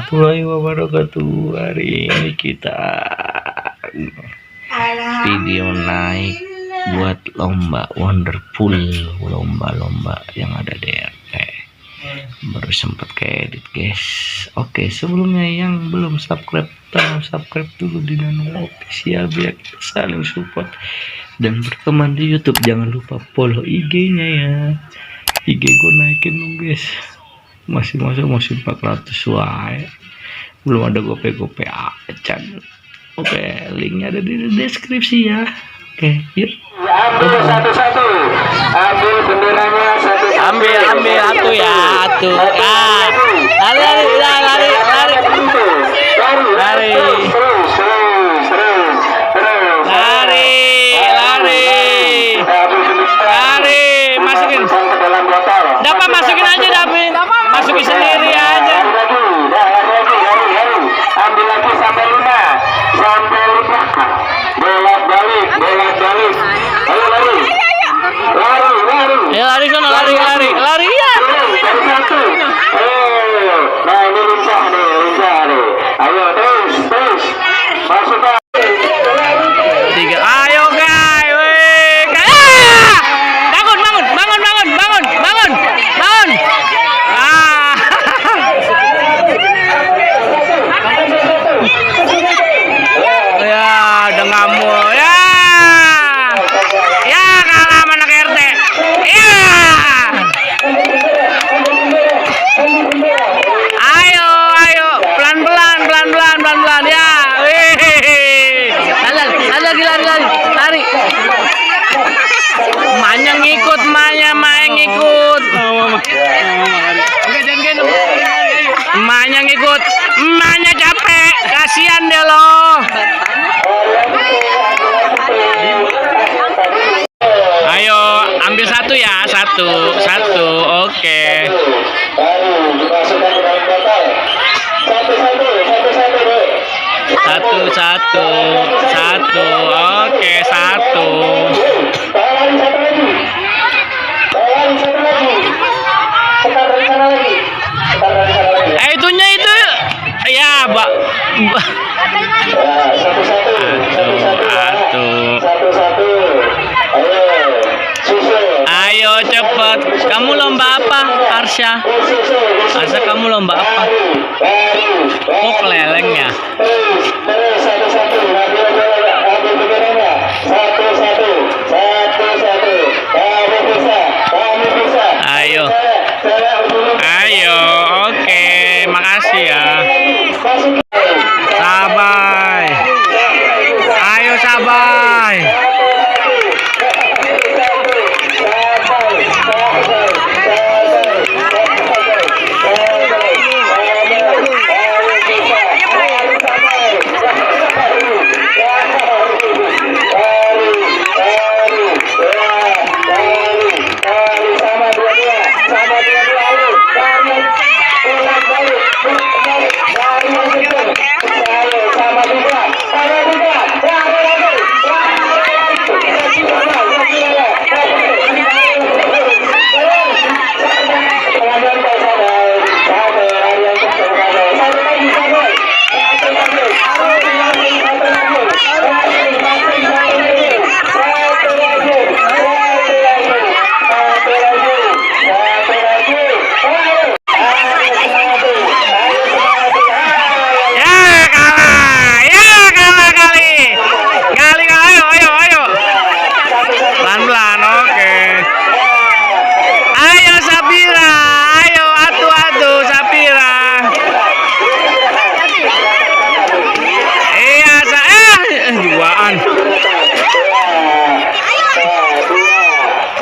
warahmatullahi wabarakatuh. Hari ini kita video naik buat lomba Wonderful, lomba yang ada di RT. Baru sempat keedit guys. Oke, sebelumnya yang belum subscribe, tolong subscribe dulu di Nano Official biar kita saling support dan berteman di YouTube. Jangan lupa follow IG-nya ya. IG gue naikin dong guys. Masih 400 wae. Belum ada gope acan. Oke, linknya ada di deskripsi ya. Oke, yuk. Ambil satu-satu. Ambil benderanya satu-satu. Ambil atuh ya, atuh. Ah. Lari. Masukin. Dapat masukin aja, David. Masukin sendiri aja. Ambil lagi sampai 5. Bolak-balik. Ayo lari. Ya lari sono, lari ya. Satu. Nah ini lincah nih. Ayo terus. Masukkan. 3. Ayo guys, bangun. Ah. Ya, udah ngamuk ya. Ya kalah sama anak RT. Ya. Ayo, pelan-pelan ya. Lari. Emaknya ngikut. Emaknya ngikut. Emaknya capek. Kasihan deh lo. Ayo, ambil satu ya. Satu. Oke. Satu. Oke, satu. Itunya itu. Ya, Mbak. Satu. Ayo cepet. Kamu lomba apa, Arsya? Kamu lomba apa? Oh, keleleng ya. Ayo, oke, makasih ya. Sabai. Ayo sabai.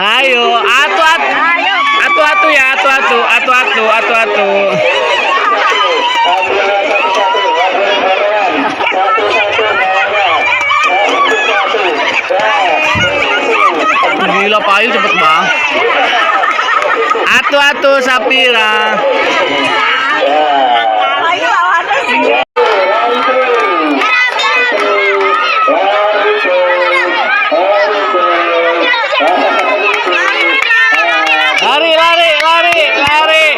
Ayo, atu. Gila payu cepet banget. Atu Sapira. Lari.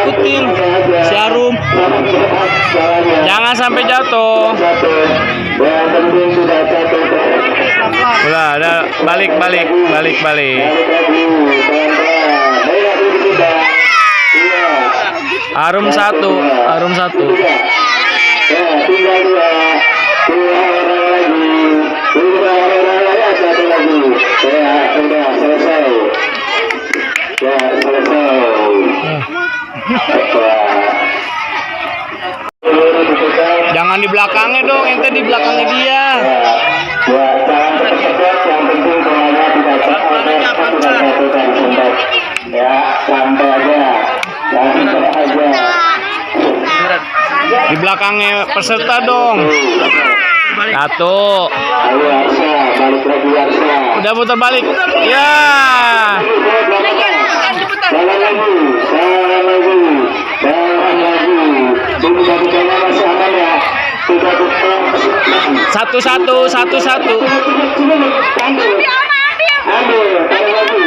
ikutin si Arum. Jangan sampai jatuh. Yang penting sudah satu. Udah balik. Arum satu. Ya, tinggal dua orang lagi. Dua orang lagi, satu lagi. Ya, udah selesai. Ya, selesai. Jangan di belakangnya dong, ente di belakangnya dia. Ya, jangan cepat-cepat, yang penting semuanya tidak satukan sebentar. Ya, santai aja. Santai aja. Di belakangnya peserta dong. Satu. Ayo Arsa, balik lagi Arsa. Udah putar balik. Ya. Jalan lagi. Buka-bukanya masih aman ya. Buka-bukanya masih aman. Satu. Ambil, taruh lagi.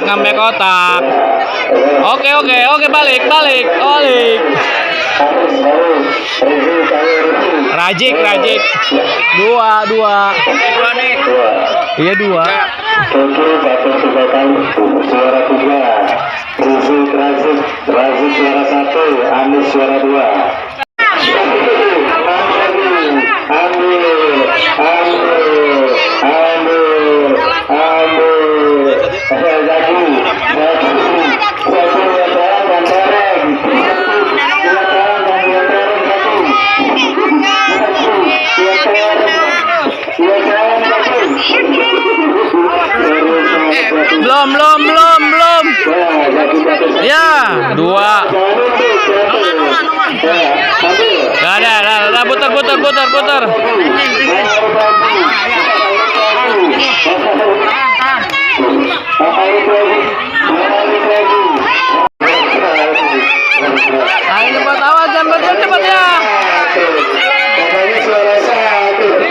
Sampai kotak. Oke, balik. Rajik. Dua. Iya, dua. Suara 3. Razik suara 1. Anis suara 2. Belum. Ya, 2. Udah putar. Ayo cepat, awas jangan cepat ya. Suara 1.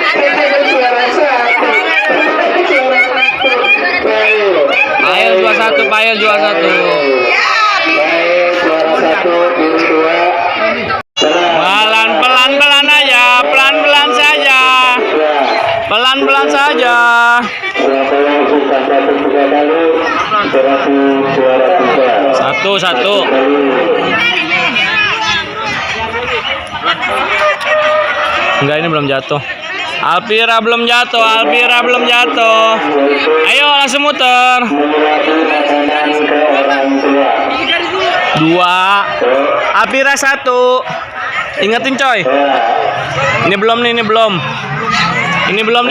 Ayo jual satu. Baik, suara 1, tim 2. Pelan-pelan aja, pelan-pelan saja. Siapa yang suka 3 kali, berarti juara 3. Satu. Enggak, ini belum jatuh. Alpira belum jatuh. Ayo langsung muter. 2. Alpira 1. Ingetin coy. Ini belum nih,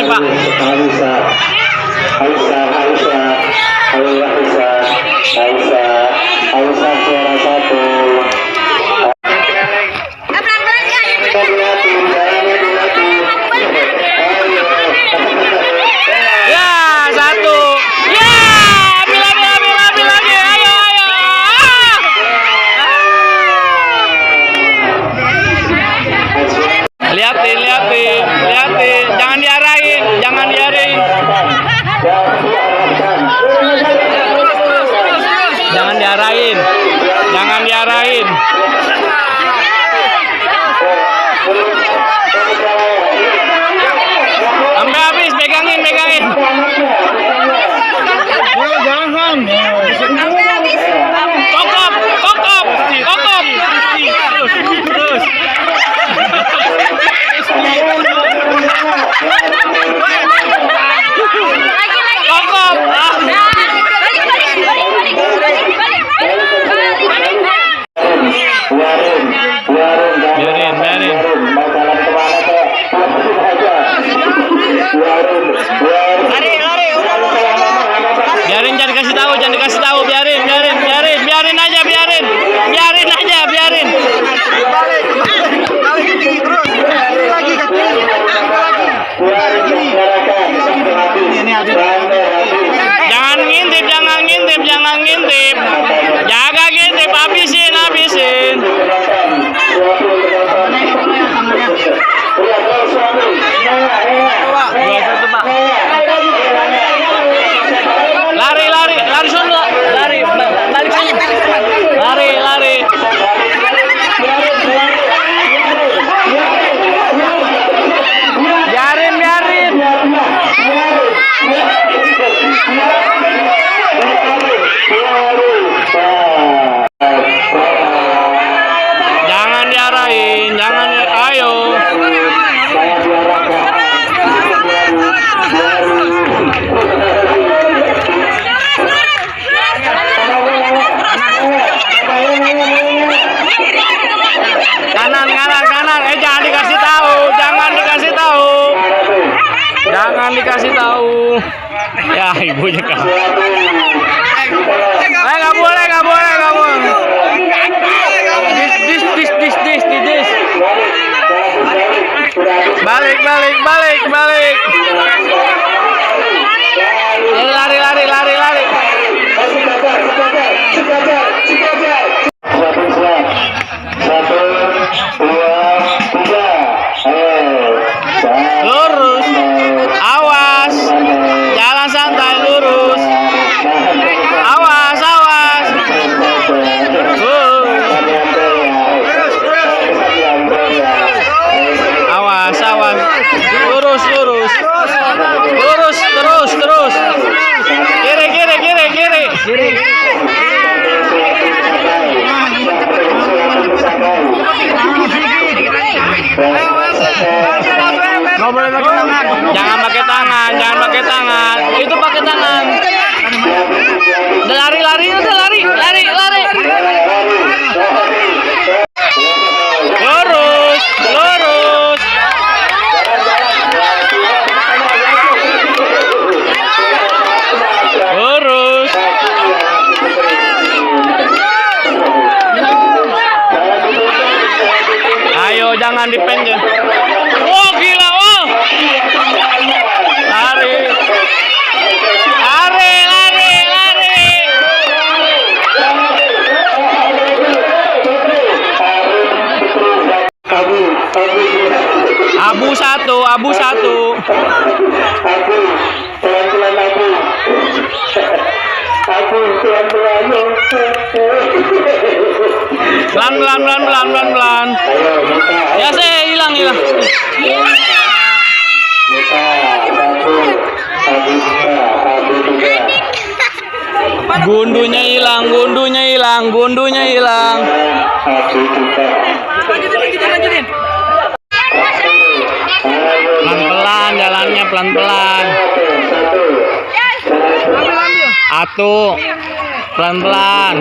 Pak. Aisyah suara 1. Ya, 1. Ya, bila. Ayo. Liatin. Jangan diarahin. Jangan diarahin. Sampai habis, pegangin. Jangan. Kokop. Terus. Kokop. jangan ngintip. Jaga ngintip, habisin. Lari sunu, balik sini. Lari. Biarin. Jangan diarahin, ayo. Kanan. Jangan dikasih tahu. Ya, ibunya kan. Nggak boleh. Dis. Balik. Lari. Lurus. Awas. Jalan santai, lurus. Awas. Awas. Lurus. Terus. Kiri. Jangan pakai tangan. Itu pakai tangan. Udah lari. Lurus. Ayo, jangan dipenjel. Oh, gila. Lari. Abu satu. Pelan. Ya, saya hilang. Gundunya hilang. Pelan-pelan jalannya, pelan-pelan. Atu. Pelan-pelan.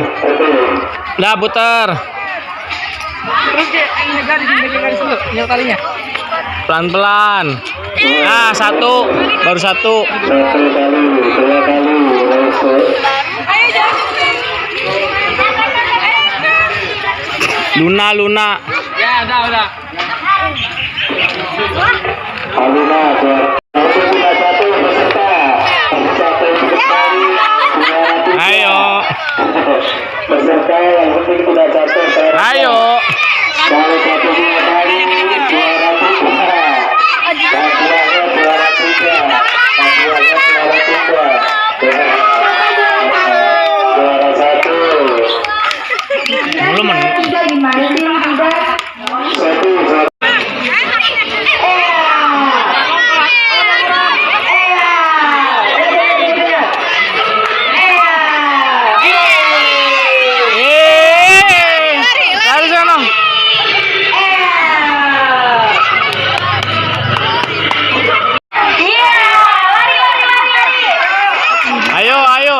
Udah puter. Pelan-pelan. Nah, baru satu. Luna. Ya, udah. Ayo. Belum. Ayo.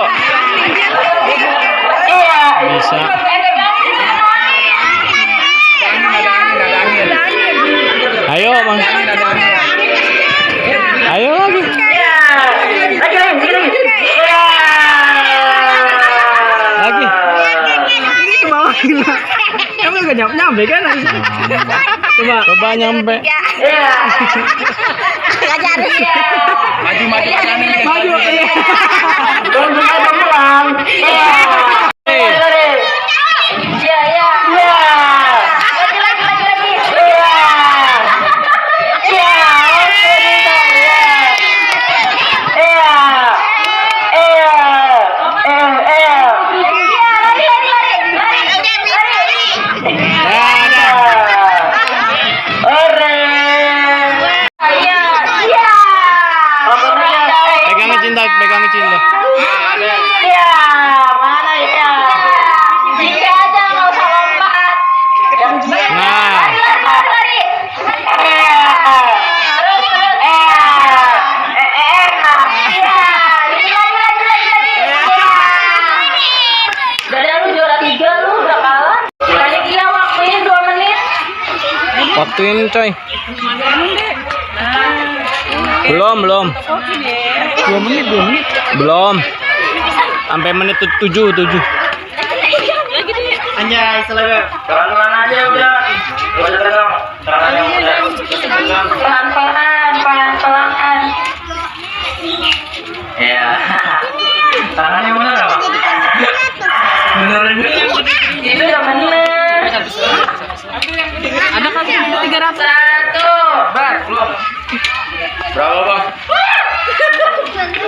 Bisa. Ayo, Bang. Ayo lagi. Lagi. Bawah gila. Kamu gak nyampe kan? Coba nyampe. Maju. Waktuin coy. Belum. 2 menit. Belum. Sampai menit 7. Anjay, selesai. Pelan-pelan aja udah. Gak usah tegang. Tangannya udah. Pelan-pelan. Ya. Tangannya bener apa? Bener ini. Itu udah bener. Ada kan 300. 1. Belum. Berapa, Bang?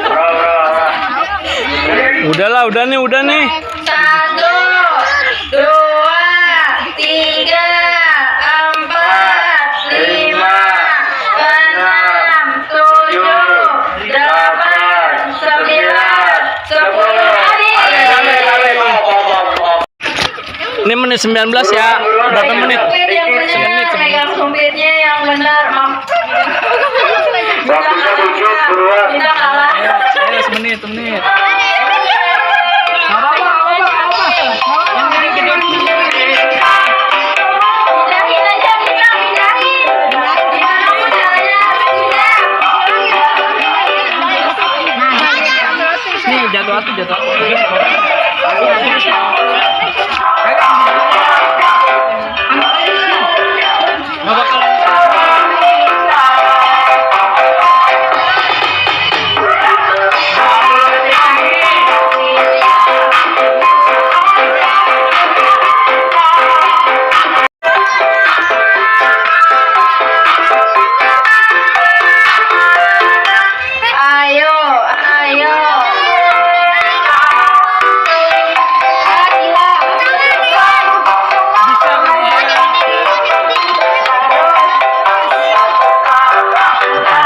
Berapa? Udah nih. 1, 2, 3, 4, 5, 6, 7, 8, 9, 10. Ini menit 19 ya. Berapa menit? Yang benar, pegang sumpitnya yang benar. Waktunya 7 buruan. Kita kalah. Semenit. Pindahin aja, pindahin. Gimana caranya? Pindah. Nih, jatuh. Nggak bakalan. Ayo. Gila.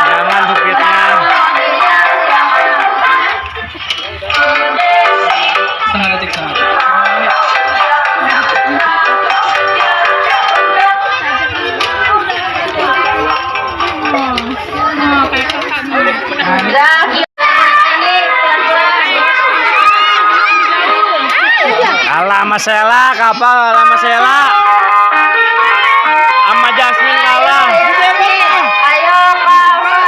Jangan supirnya. Setengah detik. Udah, Kalah sama Sela, kapal sama Sela. Sama Jasmine kalah. Ayo Papa,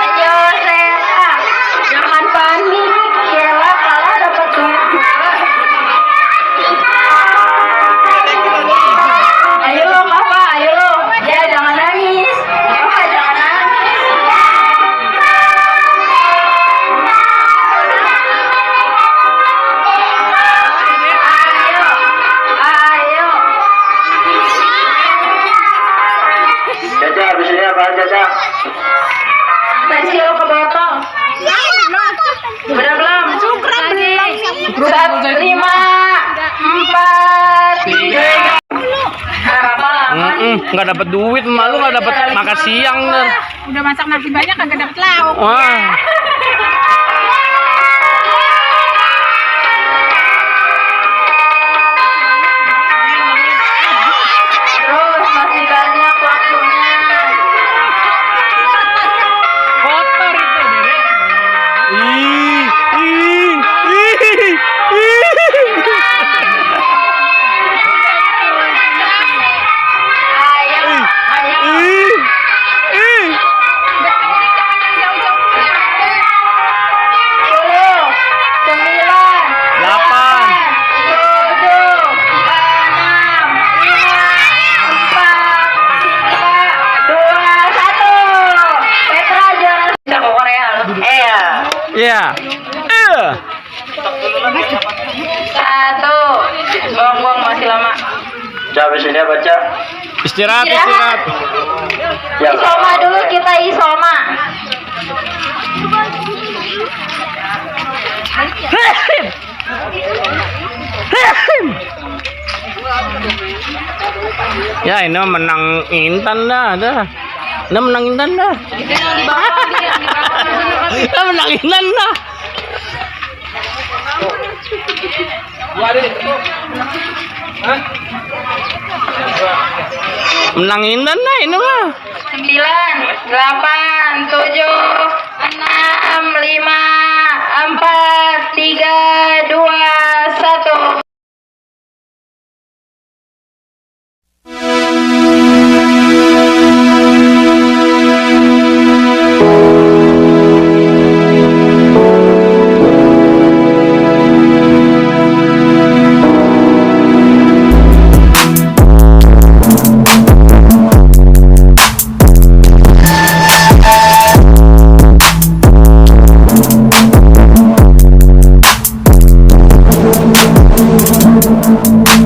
ayo Sela, jangan panik. Sela kalah dapat duit juga. Ayo Papa, ayo. Ya jangan nangis. Papa jangan nangis. Ayo. Caca, habis ini apaan Caca? Pensil ke botol. Udah belum? Syukur belum. 5, 4, 3. Nggak dapat duit, malu nggak dapat makan siang nih. Udah masak nasi banyak kagak dapet lauk. Wah. Terus masih banyak waktunya. Kotor itu, Dede. Ih. Ayo. 10, 9, 8, 7, 6, 5, 4, 3, 2, 1. Petra juara. Iya. 1. Buang masih lama. Caca, habis ini apa Caca? Istirahat. Ya, Isoma dulu kita isoma. Ya ini mah menang Intan dah. Ini menang Intan dah. Kita menang Intan dah. Menang Intan dah ini mah. 9, 8, 7, 6, 5, 4, 3, 2, 1. Bye.